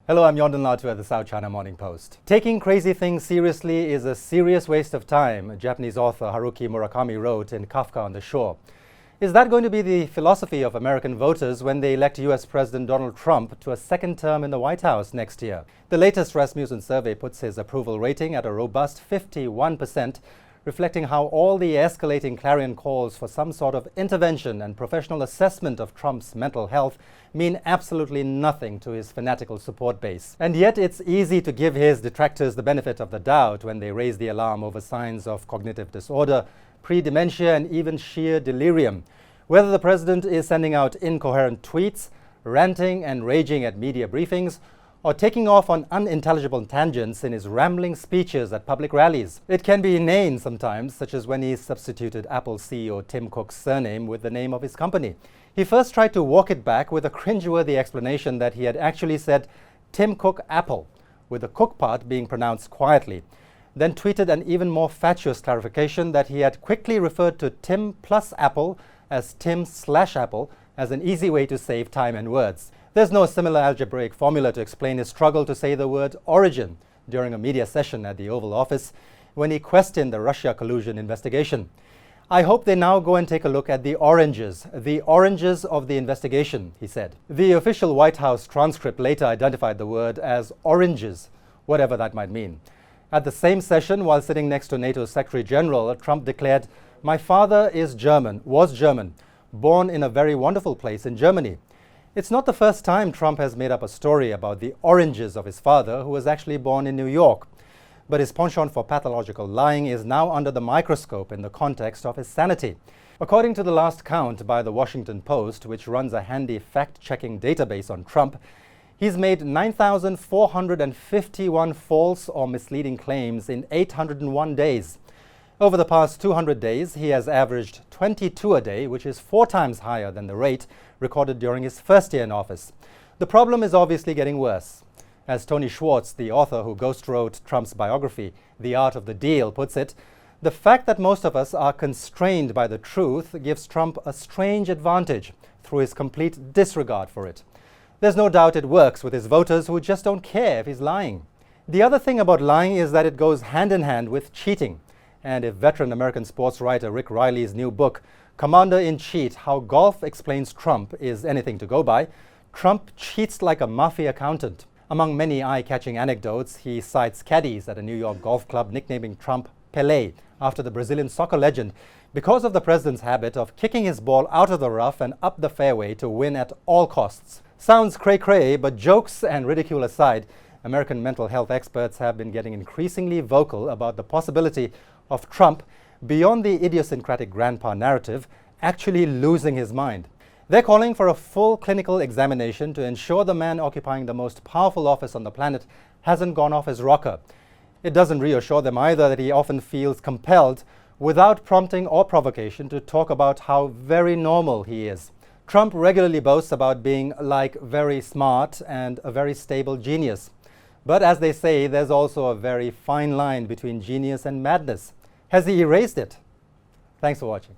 Hello, I'm Yonden Lhatoo at the South China Morning Post. Taking crazy things seriously is a serious waste of time, Japanese author Haruki Murakami wrote in Kafka on the Shore. Is that going to be the philosophy of American voters when they elect US President Donald Trump to a second term in the White House next year? The latest Rasmussen survey puts his approval rating at a robust 51%, reflecting how all the escalating clarion calls for some sort of intervention and professional assessment of Trump's mental health mean absolutely nothing to his fanatical support base. And yet it's easy to give his detractors the benefit of the doubt when they raise the alarm over signs of cognitive disorder, pre-dementia, and even sheer delirium. Whether the president is sending out incoherent tweets, ranting and raging at media briefings, or taking off on unintelligible tangents in his rambling speeches at public rallies. It can be inane sometimes, such as when he substituted Apple CEO Tim Cook's surname with the name of his company. He first tried to walk it back with a cringeworthy explanation that he had actually said Tim Cook Apple, with the Cook part being pronounced quietly, then tweeted an even more fatuous clarification that he had quickly referred to Tim plus Apple as Tim/Apple as an easy way to save time and words. There's no similar algebraic formula to explain his struggle to say the word origin during a media session at the Oval Office when he questioned the Russia collusion investigation. I hope they now go and take a look at the oranges of the investigation, he said. The official White House transcript later identified the word as oranges, whatever that might mean. At the same session, while sitting next to NATO's Secretary General, Trump declared, "My father was German, born in a very wonderful place in Germany." It's not the first time Trump has made up a story about the oranges of his father, who was actually born in New York. But his penchant for pathological lying is now under the microscope in the context of his sanity. According to the last count by the Washington Post, which runs a handy fact-checking database on Trump, he's made 9,451 false or misleading claims in 801 days. Over the past 200 days, he has averaged 22 a day, which is 4 times higher than the rate recorded during his first year in office. The problem is obviously getting worse. As Tony Schwartz, the author who ghostwrote Trump's biography, The Art of the Deal, puts it, the fact that most of us are constrained by the truth gives Trump a strange advantage through his complete disregard for it. There's no doubt it works with his voters who just don't care if he's lying. The other thing about lying is that it goes hand in hand with cheating. And if veteran American sports writer Rick Riley's new book, Commander-in-Chief: How Golf Explains Trump, is anything to go by, Trump cheats like a mafia accountant. Among many eye-catching anecdotes, he cites caddies at a New York golf club nicknaming Trump Pelé, after the Brazilian soccer legend, because of the president's habit of kicking his ball out of the rough and up the fairway to win at all costs. Sounds cray-cray, but jokes and ridicule aside, American mental health experts have been getting increasingly vocal about the possibility of Trump, beyond the idiosyncratic grandpa narrative, actually losing his mind. They're calling for a full clinical examination to ensure the man occupying the most powerful office on the planet hasn't gone off his rocker. It doesn't reassure them either that he often feels compelled, without prompting or provocation, to talk about how very normal he is. Trump regularly boasts about being like very smart and a very stable genius. But as they say, there's also a very fine line between genius and madness. Has he erased it? Thanks for watching.